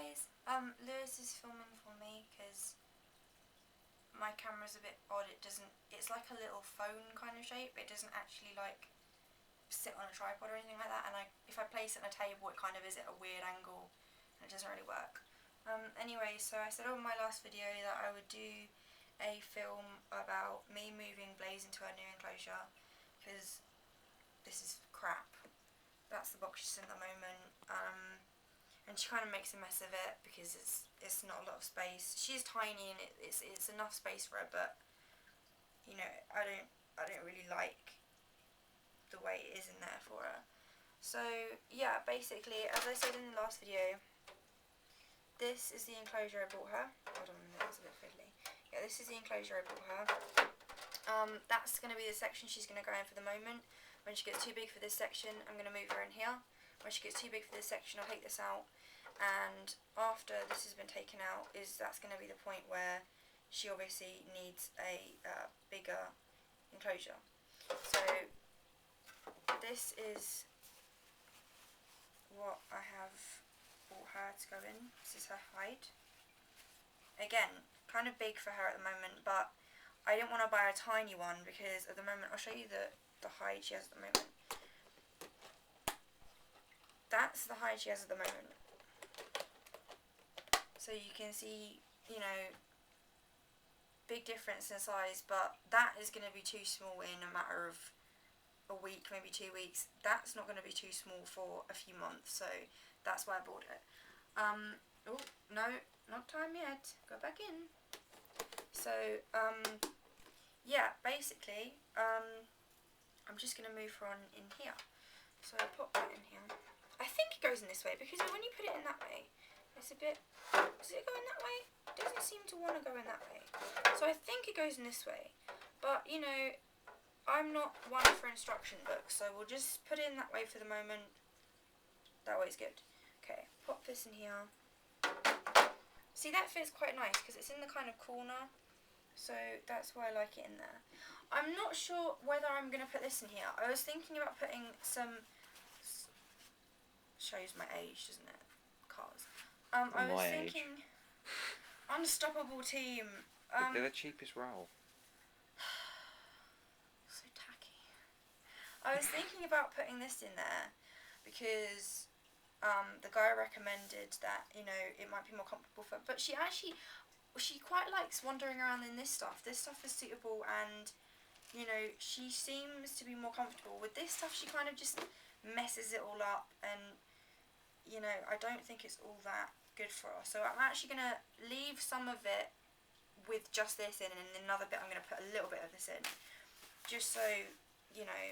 guys, Lewis is filming for me because my camera's a bit odd. It's like a little phone kind of shape. It doesn't actually like sit on a tripod or anything like that, and if I place it on a table it kind of is at a weird angle and it doesn't really work. Anyway, so I said on my last video that I would do a film about me moving Blaze into her new enclosure because this is crap. That's the box she's in at the moment. And she kind of makes a mess of it because it's not a lot of space. She's tiny and it's enough space for her, but you know, I don't really like the way it is in there for her. So yeah, basically, as I said in the last video, this is the enclosure I bought her. Hold on a minute, that's a bit fiddly. Yeah, this is the enclosure I bought her. That's going to be the section she's going to go in for the moment. When she gets too big for this section, I'm going to move her in here. When she gets too big for this section, I'll take this out. And after this has been taken out, that's going to be the point where she obviously needs a bigger enclosure. So this is what I have bought her to go in. This is her height. Again, kind of big for her at the moment, but I didn't want to buy a tiny one because at the moment, I'll show you the height she has at the moment. That's the height she has at the moment. So you can see, you know, big difference in size, but that is going to be too small in a matter of a week, maybe 2 weeks. That's not going to be too small for a few months, so that's why I bought it. Oh, no, not time yet. Go back in. So, yeah, basically, I'm just going to move her on in here. So I'll pop that in here. I think it goes in this way, because when you put it in that way, it's a bit... Does it go in that way? It doesn't seem to want to go in that way. So I think it goes in this way. But, you know, I'm not one for instruction books, so we'll just put it in that way for the moment. That way's good. Okay, pop this in here. See, that fits quite nice, because it's in the kind of corner. So that's why I like it in there. I'm not sure whether I'm going to put this in here. I was thinking about putting some... Shows my age, doesn't it? Cars. I was thinking... Unstoppable Team. They're the cheapest roll. So tacky. I was thinking about putting this in there because the guy recommended that, you know, it might be more comfortable for her. But she quite likes wandering around in this stuff. This stuff is suitable and, you know, she seems to be more comfortable. With this stuff, she kind of just messes it all up and, you know, I don't think it's all that good for her. So I'm actually going to leave some of it with just this in, and in another bit I'm going to put a little bit of this in. Just so, you know,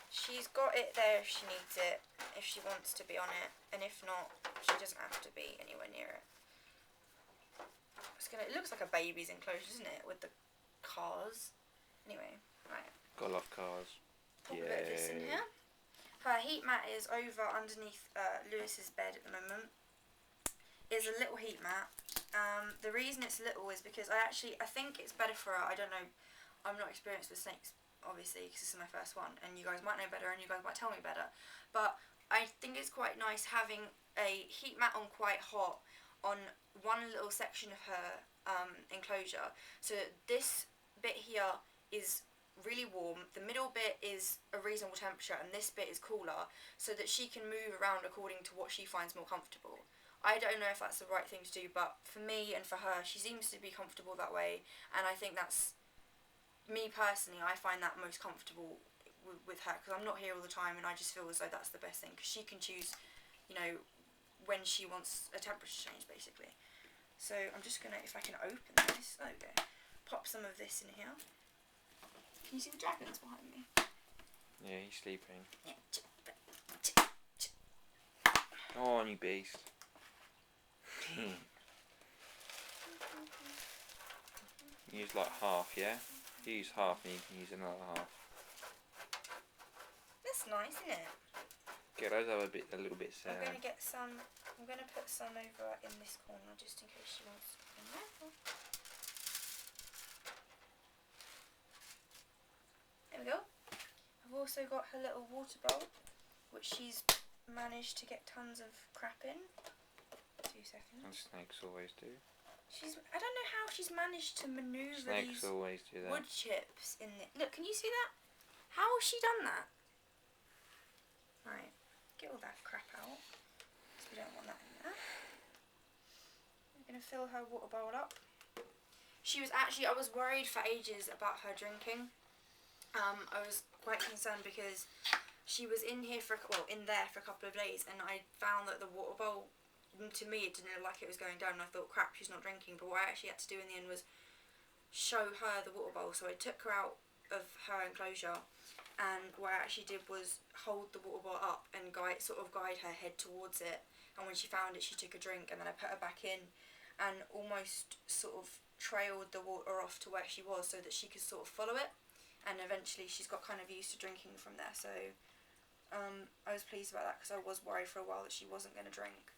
she's got it there if she needs it, if she wants to be on it, and if not, she doesn't have to be anywhere near it. It looks like a baby's enclosure, doesn't it, with the cars. Anyway, right. Gotta love cars. Pop a bit of this in here. Her heat mat is over underneath Lewis's bed at the moment. It's a little heat mat. The reason it's little is because I think it's better for her. I don't know. I'm not experienced with snakes, obviously, because this is my first one, and you guys might know better, and you guys might tell me better. But I think it's quite nice having a heat mat on quite hot on one little section of her enclosure. So this bit here is really warm, the middle bit is a reasonable temperature, and this bit is cooler, so that she can move around according to what she finds more comfortable. I don't know if that's the right thing to do, but for me and for her, she seems to be comfortable that way, and I think that's, me personally, I find that most comfortable with her, because I'm not here all the time, and I just feel as though that's the best thing, because she can choose, you know, when she wants a temperature change, basically. So I'm just going to, if I can open this, there we go, pop some of this in here. Can you see the dragons behind me? Yeah, he's sleeping. Yeah. Oh, you beast. Use like half, yeah? Use half and you can use another half. That's nice, isn't it? Get those other a little bit sad. I'm going to get some, I'm going to put some over in this corner just in case she wants to put in there. There we go. I've also got her little water bowl, which she's managed to get tons of crap in. seconds. And snakes always do. I don't know how she's managed to manoeuvre Snakes these always do that. wood chips in the... Look, can you see that? How has she done that? Right, get all that crap out. Because we don't want that in there. I'm going to fill her water bowl up. She was actually... I was worried for ages about her drinking. I was quite concerned because she was in there for a couple of days, and I found that the water bowl, to me, it didn't look like it was going down, and I thought, crap, she's not drinking. But what I actually had to do in the end was show her the water bowl. So I took her out of her enclosure, and what I actually did was hold the water bowl up and guide her head towards it. And when she found it, she took a drink, and then I put her back in and almost sort of trailed the water off to where she was so that she could sort of follow it. And eventually she's got kind of used to drinking from there. So I was pleased about that because I was worried for a while that she wasn't going to drink.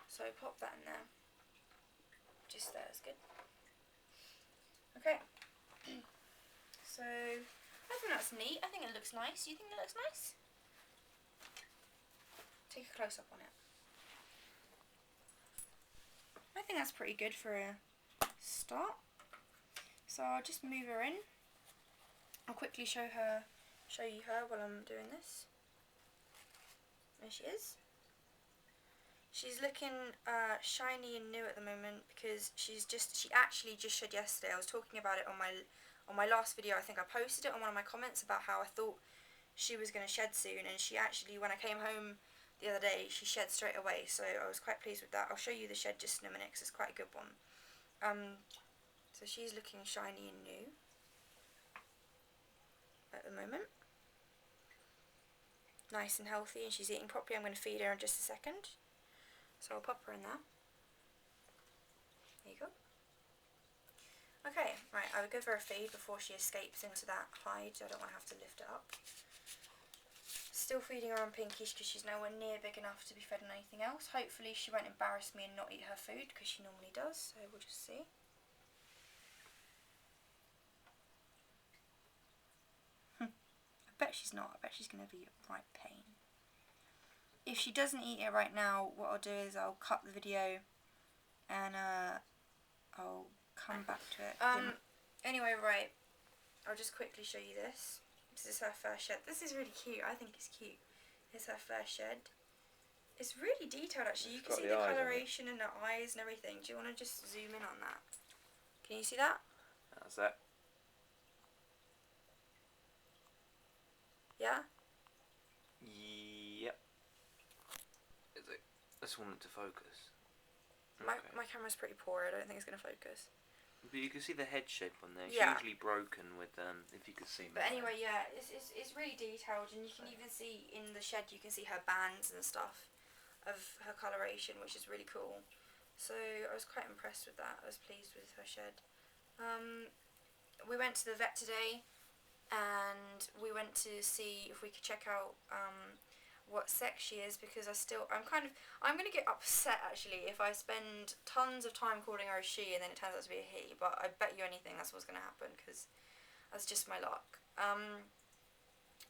So pop that in there. Just there is good. Okay. So I think that's neat. I think it looks nice. You think it looks nice? Take a close up on it. I think that's pretty good for a start. So I'll just move her in. I'll quickly show you her while I'm doing this. There she is. She's looking shiny and new at the moment because she actually just shed yesterday. I was talking about it on my last video. I think I posted it on one of my comments about how I thought she was going to shed soon, and she actually, when I came home the other day, she shed straight away. So I was quite pleased with that. I'll show you the shed just in a minute because it's quite a good one. So she's looking shiny and new at the moment. Nice and healthy, and she's eating properly. I'm going to feed her in just a second. So I'll pop her in there. There you go. Okay, right, I will give her a feed before she escapes into that hide. I don't want to have to lift it up. Still feeding her on Pinkish because she's nowhere near big enough to be fed on anything else. Hopefully she won't embarrass me and not eat her food because she normally does, so we'll just see. I bet she's not. I bet she's going to be a right pain. If she doesn't eat it right now, what I'll do is I'll cut the video and I'll come back to it. Anyway, right, I'll just quickly show you this. This is her first shed. This is really cute. I think it's cute. Here's her first shed. It's really detailed actually. You can see the coloration in her eyes and everything. Do you want to just zoom in on that? Can you see that? How's that? Yeah? Yep. I just want it to focus. My camera's pretty poor. I don't think it's going to focus. But you can see the head shape on there. It's Yeah. usually broken with if you could see. But anyway, yeah, it's really detailed, and you can even see in the shed, you can see her bands and stuff of her coloration, which is really cool. So I was quite impressed with that. I was pleased with her shed. We went to the vet today, and we went to see if we could check out what sex she is, because I'm going to get upset actually if I spend tons of time calling her a she and then it turns out to be a he, but I bet you anything that's what's going to happen because that's just my luck. I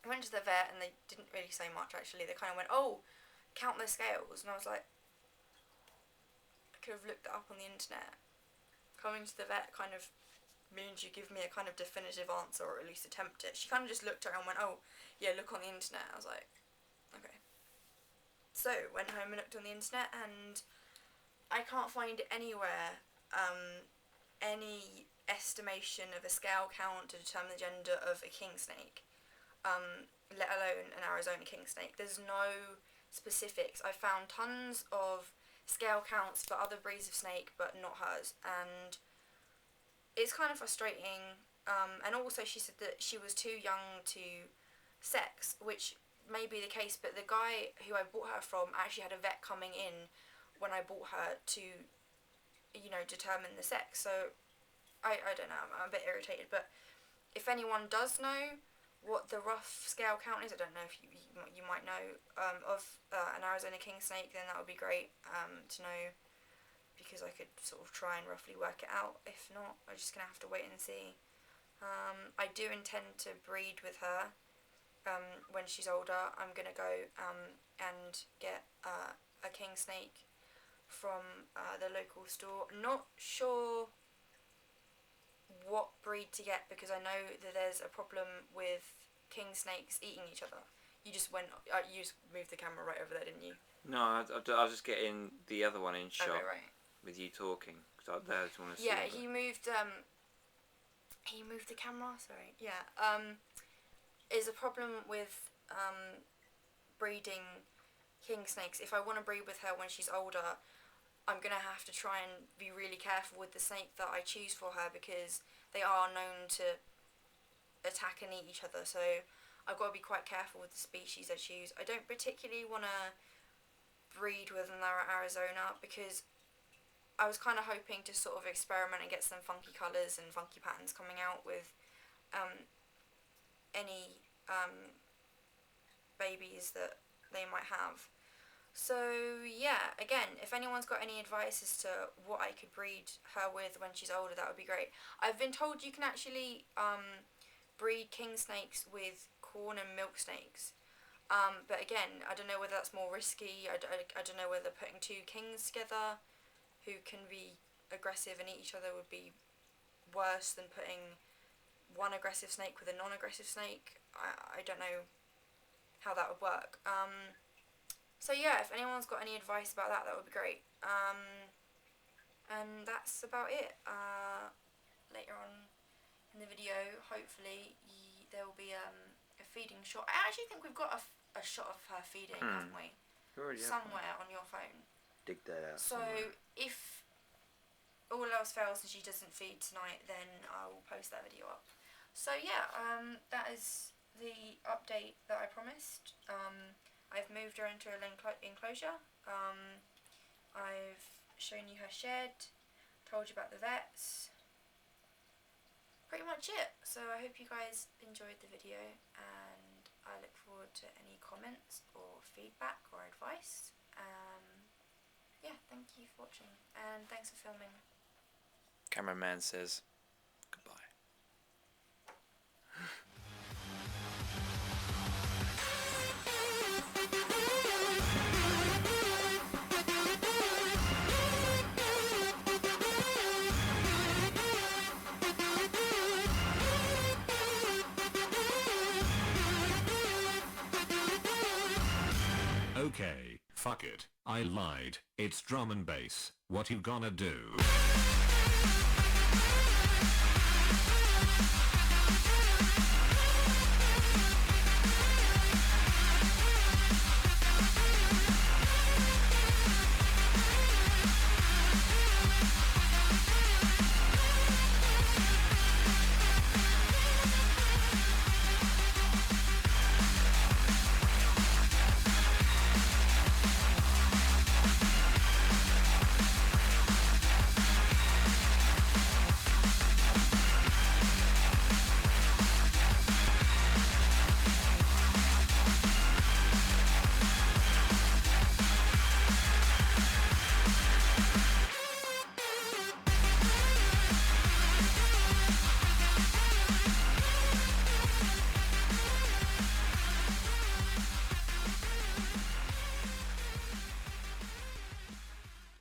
went to the vet and they didn't really say much actually. They kind of went, oh, count their scales, and I was like, I could have looked that up on the internet. Coming to the vet kind of means you give me a kind of definitive answer, or at least attempt it. She kind of just looked at her and went, oh yeah, look on the internet. I was like, okay. So went home and looked on the internet, and I can't find anywhere any estimation of a scale count to determine the gender of a king snake, let alone an Arizona king snake. There's no specifics. I found tons of scale counts for other breeds of snake, but not hers, and it's kind of frustrating. And also she said that she was too young to sex, which may be the case, but the guy who I bought her from actually had a vet coming in when I bought her to, you know, determine the sex. So I don't know, I'm a bit irritated, but if anyone does know what the rough scale count is, I don't know if you might know of an Arizona king snake, then that would be great to know, because I could sort of try and roughly work it out. If not, I'm just going to have to wait and see. I do intend to breed with her when she's older. I'm going to go and get a king snake from the local store. Not sure what breed to get because I know that there's a problem with king snakes eating each other. You just moved the camera right over there, didn't you? No, I was just getting the other one in shot. Okay, right. With you talking, because I just want to see. Yeah, he moved the camera. Sorry. Yeah. Is a problem with breeding king snakes. If I want to breed with her when she's older, I'm gonna have to try and be really careful with the snake that I choose for her because they are known to attack and eat each other. So I've got to be quite careful with the species I choose. I don't particularly want to breed with an Arizona because I was kind of hoping to sort of experiment and get some funky colours and funky patterns coming out with any babies that they might have. So yeah, again, if anyone's got any advice as to what I could breed her with when she's older, that would be great. I've been told you can actually breed king snakes with corn and milk snakes. But again, I don't know whether that's more risky. I don't know whether putting two kings together who can be aggressive and eat each other would be worse than putting one aggressive snake with a non-aggressive snake. I don't know how that would work. So yeah, if anyone's got any advice about that, that would be great. And that's about it. Later on in the video, hopefully there will be a feeding shot. I actually think we've got a shot of her feeding, haven't we? Somewhere on your phone. Dig that out. So somewhere. if all else fails and she doesn't feed tonight, then I will post that video up. So yeah, that is the update that I promised. I've moved her into an enclosure. I've shown you her shed, told you about the vets. Pretty much it. So I hope you guys enjoyed the video and I look forward to any comments or feedback or advice. Yeah, thank you for watching and thanks for filming. Cameraman says goodbye. Okay, fuck it. I lied. It's drum and bass. What you gonna do?